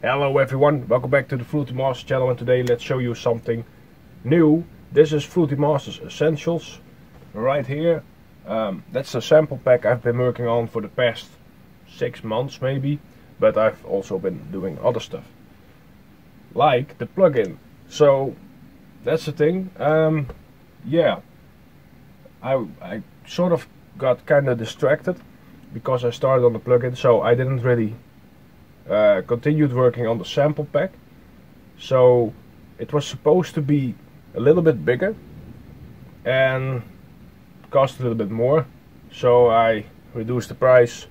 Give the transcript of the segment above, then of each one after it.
Hello everyone, welcome back to the Fruitymasterz channel, and today let's show you something new. This is Fruitymasterz Essentials right here. That's a sample pack I've been working on for the past 6 months maybe, but I've also been doing other stuff like the plugin. So that's the thing. Yeah, I sort of got kind of distracted because I started on the plugin, so I didn't really continued working on the sample pack. So it was supposed to be a little bit bigger and cost a little bit more, so I reduced the price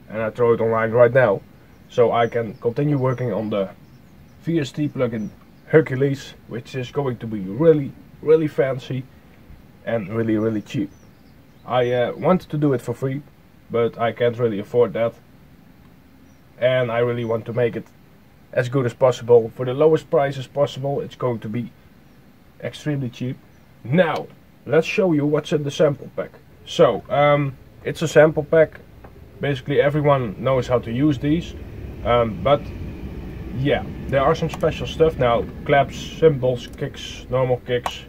and I throw it online right now, so I can continue working on the VST plugin Hercules, which is going to be really fancy and really cheap. I wanted to do it for free, but I can't really afford that, and I really want to make it as good as possible for the lowest price as possible. It's going to be extremely cheap. Now let's show you what's in the sample pack. So it's a sample pack. Basically everyone knows how to use these, but yeah, there are some special stuff now: claps, cymbals, kicks, normal kicks,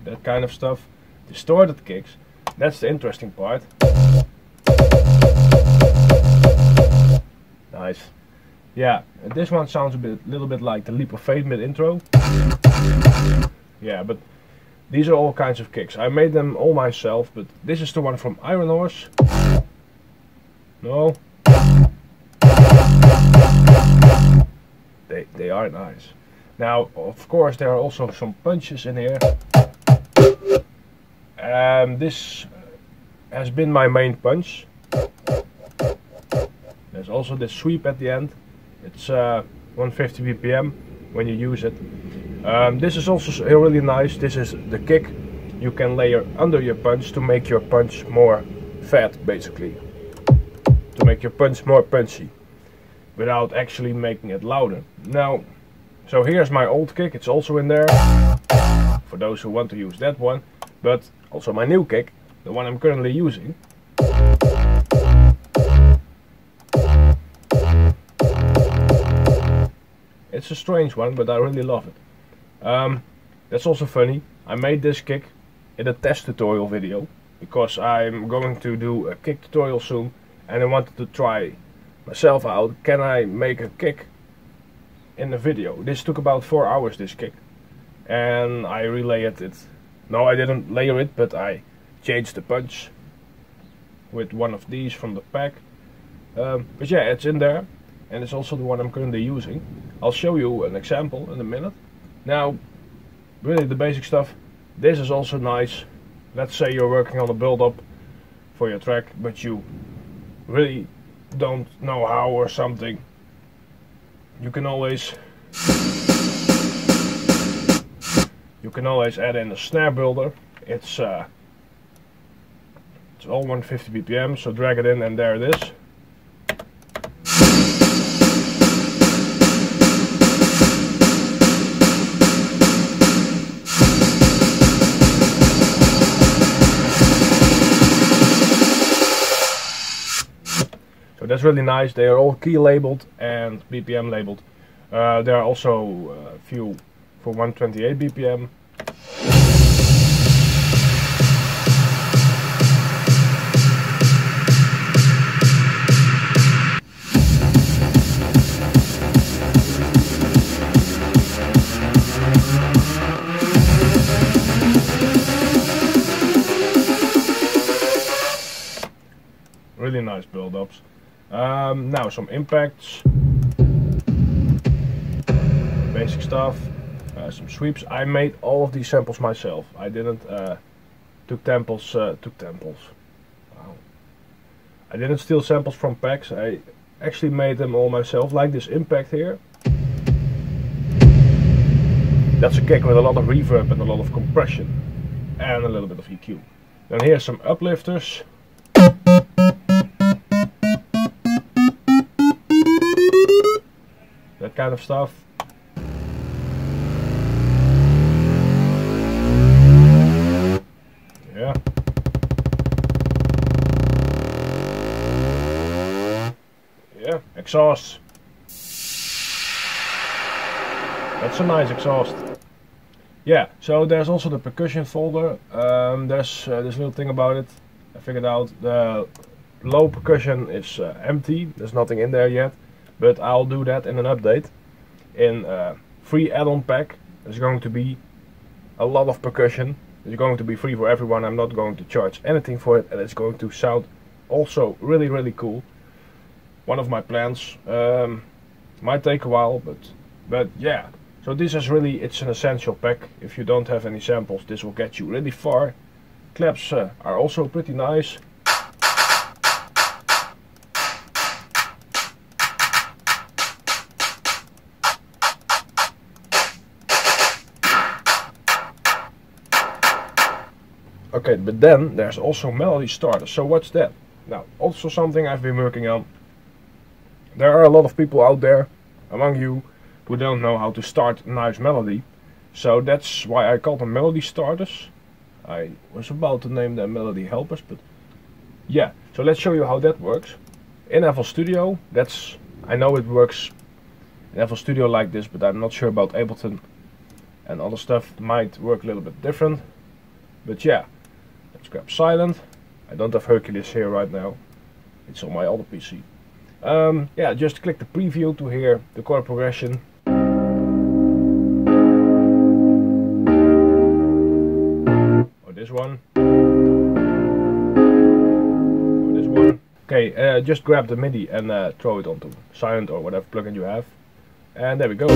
that kind of stuff. Distorted kicks, that's the interesting part. Nice. Yeah, this one sounds a little bit like the Leap of Faith mid intro. Yeah, but these are all kinds of kicks. I made them all myself, but this is the one from Iron Horse. No. They are nice. Now, of course, there are also some punches in here. This has been my main punch. There's also this sweep at the end. It's 150 BPM when you use it. This is also really nice. This is the kick you can layer under your punch to make your punch more fat, basically. To make your punch more punchy, without actually making it louder. Now, so here's my old kick. It's also in there, for those who want to use that one. But also my new kick, the one I'm currently using. It's a strange one, but I really love it. That's also funny. I made this kick in a test tutorial video, because I'm going to do a kick tutorial soon, and I wanted to try myself out. Can I make a kick in the video? This took about 4 hours, this kick, and I relayed it. No, I didn't layer it, but I changed the punch with one of these from the pack. But yeah, it's in there, and it's also the one I'm currently using. I'll show you an example in a minute. Now, really the basic stuff. This is also nice. Let's say you're working on a build-up for your track, but you really don't know how or something. You can always add in a snare builder. It's all 150 BPM, so drag it in and there it is. So that's really nice. They are all key labeled and BPM labeled. There are also a few for 128 BPM. Really nice build-ups. Now some impacts, basic stuff, some sweeps. I made all of these samples myself. I didn't took samples. Wow. I didn't steal samples from packs. I actually made them all myself. Like this impact here. That's a kick with a lot of reverb and a lot of compression and a little bit of EQ. Then here's some uplifters. That kind of stuff. Yeah. yeah, exhaust. That's a nice exhaust. Yeah, so there's also the percussion folder. There's this little thing about it. I figured out the low percussion is empty. There's nothing in there yet, but I'll do that in an update. In free add-on pack, there's going to be a lot of percussion. It's going to be free for everyone. I'm not going to charge anything for it, and it's going to sound also really cool. One of my plans. Might take a while, but yeah. So this is really, it's an essential pack. If you don't have any samples, this will get you really far. Claps are also pretty nice. Okay, but then there's also melody starters. So what's that? Now, also something I've been working on. There are a lot of people out there among you who don't know how to start a nice melody. So that's why I call them melody starters. I was about to name them melody helpers, but yeah. So let's show you how that works. In FL Studio, I know it works in FL Studio like this, but I'm not sure about Ableton and other stuff. Might work a little bit different. But yeah, let's grab silent. I don't have Hercules here right now. It's on my other PC. Yeah, just click the preview to hear the chord progression. Or this one. Or this one. Okay, just grab the MIDI and throw it onto silent or whatever plugin you have. And there we go.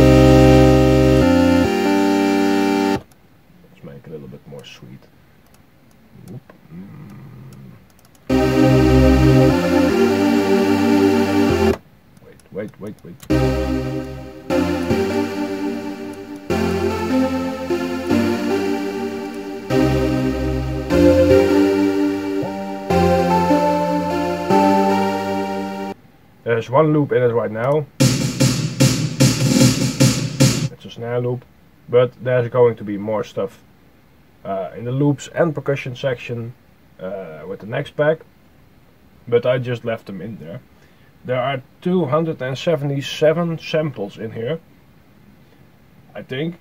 Let's make it a little bit more sweet. Wait. There's one loop in it right now. It's a snare loop, but there's going to be more stuff in the loops and percussion section with the next pack, but I just left them in there. There are 277 samples in here. I think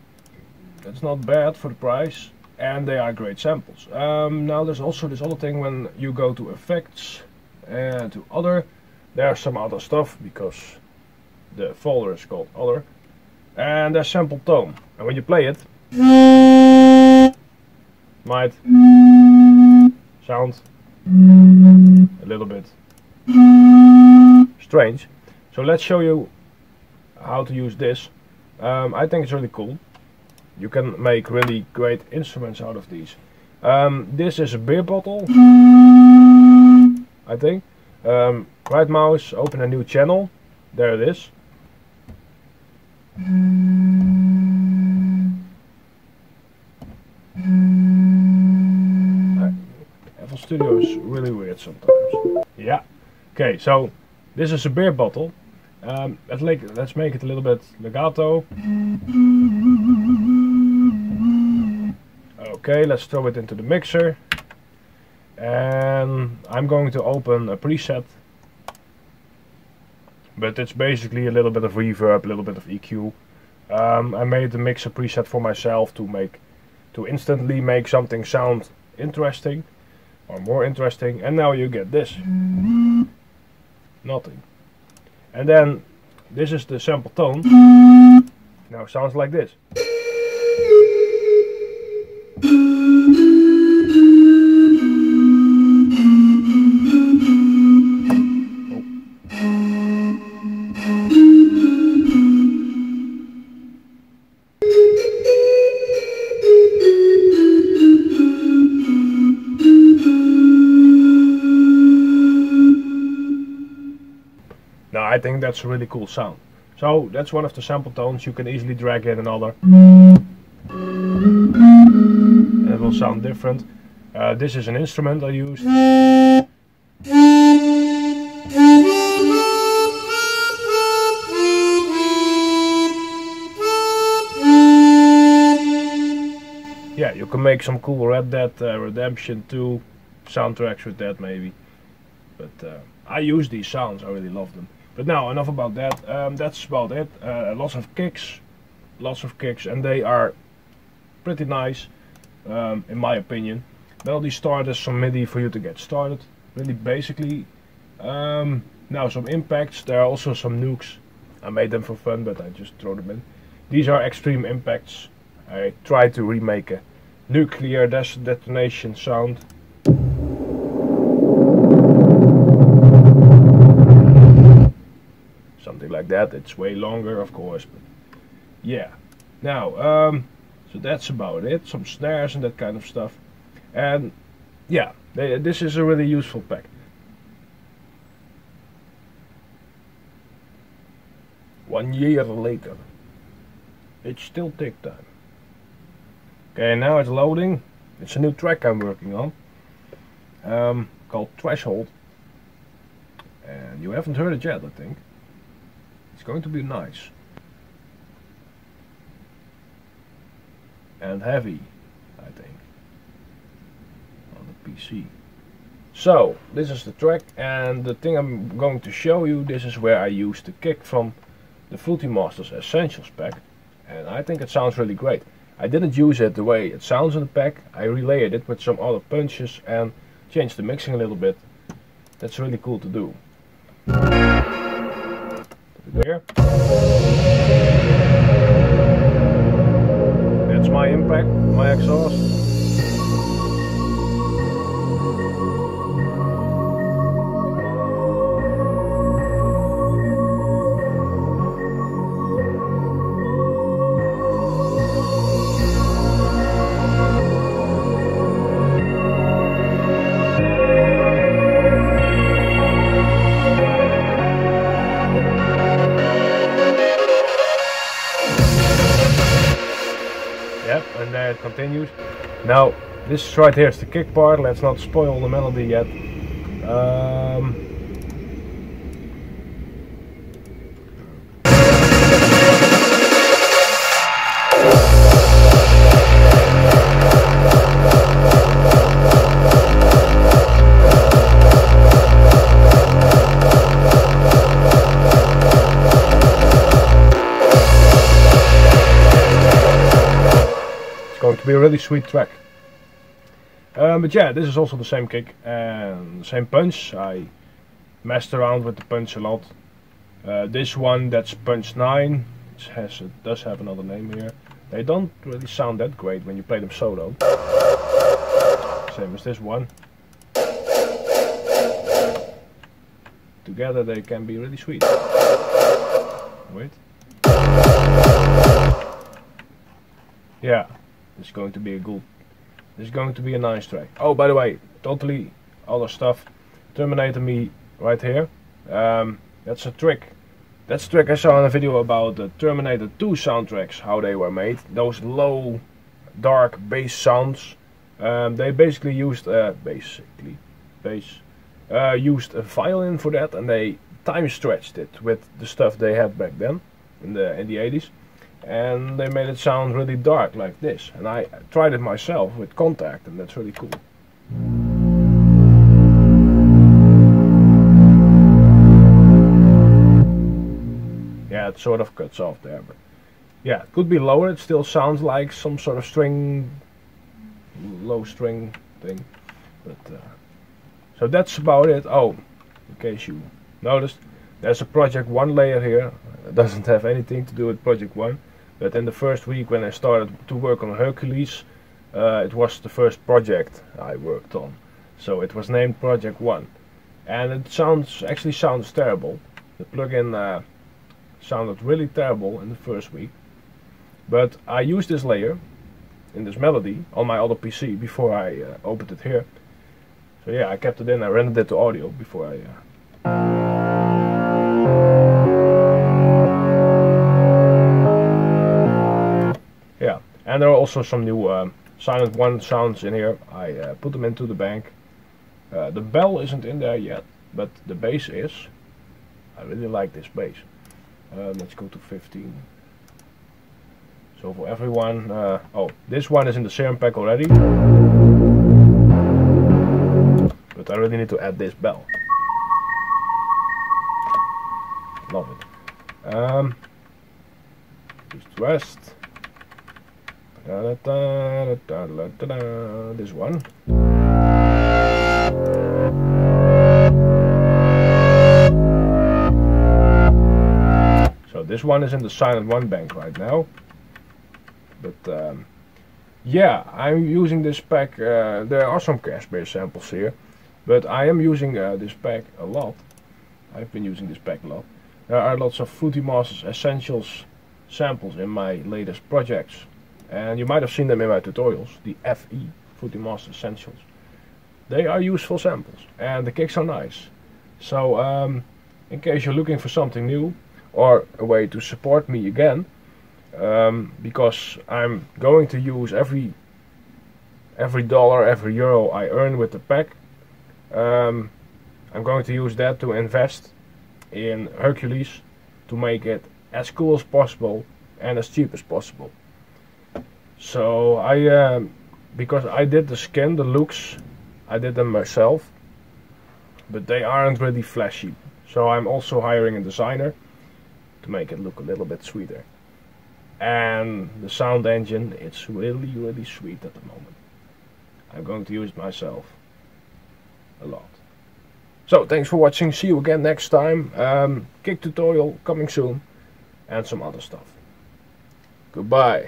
that's not bad for the price, and they are great samples. Now there's also this other thing when you go to effects and to other. There's some other stuff because the folder is called other, and there's sample tone, and when you play it, might sound a little bit strange. So let's show you how to use this. I think it's really cool. You can make really great instruments out of these. This is a beer bottle, I think. Right mouse, open a new channel. There it is. FL Studio is really weird sometimes. Yeah. Okay, so this is a beer bottle. Let's make it a little bit legato. Okay, let's throw it into the mixer. And I'm going to open a preset. But it's basically a little bit of reverb, a little bit of EQ. I made the mixer preset for myself to instantly make something sound interesting or more interesting, and now you get this. Nothing. And then this is the sample tone. Now it sounds like this. Now I think that's a really cool sound. So that's one of the sample tones. You can easily drag in another. And it will sound different. This is an instrument I used. Yeah, you can make some cool Red Dead Redemption 2 soundtracks with that maybe. But I use these sounds, I really love them. But now enough about that. That's about it. Lots of kicks, and they are pretty nice, in my opinion. Melody starters, some MIDI for you to get started. Really basically. Now some impacts. There are also some nukes. I made them for fun, but I just throw them in. These are extreme impacts. I tried to remake a nuclear detonation sound. Something like that. It's way longer, of course, but yeah. Now, so that's about it. Some snares and that kind of stuff. And yeah, this is a really useful pack. 1 year later, it still takes time. Okay, now it's loading. It's a new track I'm working on, called Threshold, and you haven't heard it yet, I think. It's going to be nice and heavy, I think, on the PC. So this is the track, and the thing I'm going to show you, this is where I use the kick from the Fruitymasterz Essentials pack, and I think it sounds really great. I didn't use it the way it sounds in the pack. I relayered it with some other punches and changed the mixing a little bit. That's really cool to do. There. That's my impact, my exhaust. And there it continues. Now this right here is the kick part. Let's not spoil the melody yet. Going to be a really sweet track. But yeah, this is also the same kick and the same punch. I messed around with the punch a lot. This one, that's punch 9. It does have another name here. They don't really sound that great when you play them solo. Same as this one. Together they can be really sweet. Wait. Yeah. This is going to be this is going to be a nice track. Oh, by the way, totally other stuff. Terminator Me right here. That's a trick. That's a trick I saw in a video about the Terminator 2 soundtracks, how they were made. Those low, dark bass sounds. They basically used used a violin for that, and they time stretched it with the stuff they had back then in the 80s. And they made it sound really dark like this, and I tried it myself with Contact, and that's really cool. Yeah, it sort of cuts off there, but yeah, it could be lower. It still sounds like some sort of string, low string thing, but so that's about it. Oh, in case you noticed, there's a Project 1 layer here. It doesn't have anything to do with Project 1. But in the first week when I started to work on Hercules, it was the first project I worked on. So it was named Project 1. And it actually sounds terrible. The plugin sounded really terrible in the first week. But I used this layer in this melody on my other PC before I opened it here. So yeah, I kept it in. I rendered it to audio before I... Yeah, and there are also some new Silent 1 sounds in here. I put them into the bank. The bell isn't in there yet, but the bass is. I really like this bass. Let's go to 15. So for everyone, oh, this one is in the serum pack already. But I really need to add this bell. love it. East west. This one. So this one is in the silent one bank right now. But yeah, I'm using this pack. There are some cash bear samples here, but I am using this pack a lot. I've been using this pack a lot. There are lots of Fruitymasterz Essentials samples in my latest projects, and you might have seen them in my tutorials. The FE Fruitymasterz Essentials. They are useful samples, and the kicks are nice. So in case you're looking for something new or a way to support me again, because I'm going to use every dollar, every euro I earn with the pack, I'm going to use that to invest in Hercules to make it as cool as possible and as cheap as possible. So because I did the skin, the looks, I did them myself, but they aren't really flashy. So I'm also hiring a designer to make it look a little bit sweeter. And the sound engine, it's really sweet at the moment. I'm going to use it myself a lot. So thanks for watching, see you again next time. Kick tutorial coming soon, and some other stuff. Goodbye.